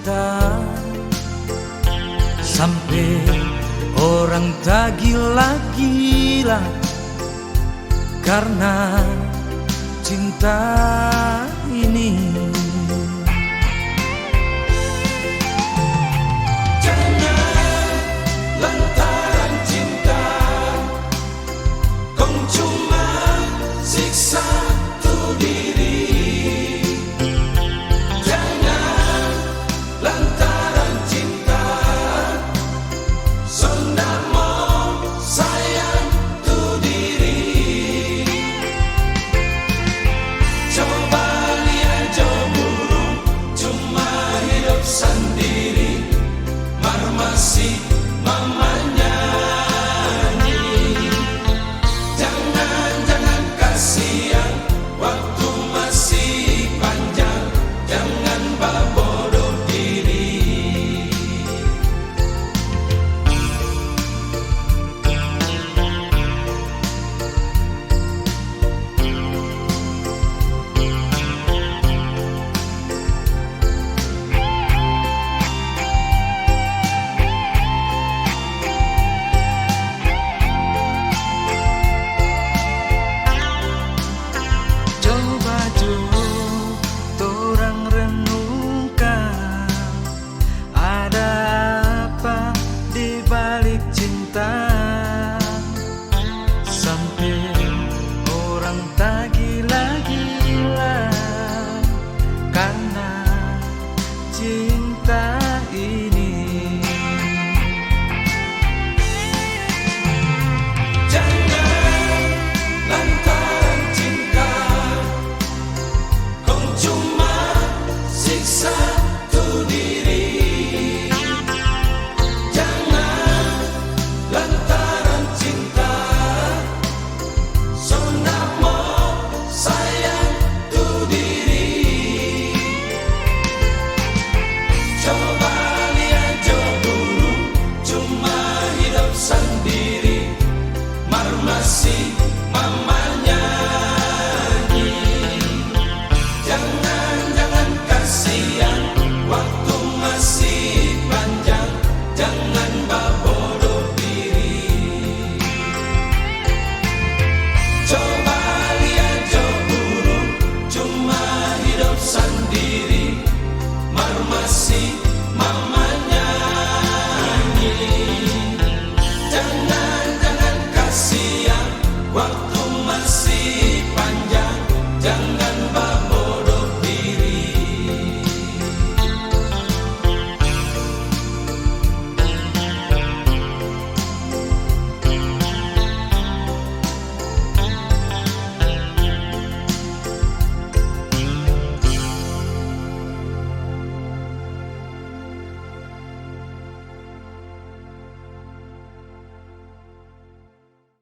cinta, sampai orang tak gila-gila karena cinta ini. Jangan lantaran cinta kau cuma siksa tu diri. Jangan lantaran cinta sonda mau sayang tu diri. Coba lihat jauh burung cuma hidup sendiri, masih mama nyanyi. Jangan kasihan, waktu masih panjang, jangan bodoh diri. Coba jauh torang renungkan, ada apa di balik cinta, sampai orang tak gila-gila karena cinta ini. Jangan lantaran cinta kau cuma siksa tu diri. Jangan lantaran cinta sonda mau sayang tu diri. Coba lihat jauh burung cuma hidup sendiri, masih mama nyanyi. Jangan kasihan, waktu masih panjang, jangan bodoh diri. Coba lihat jauh burung cuma hidup sendiri, masih mama nyanyi.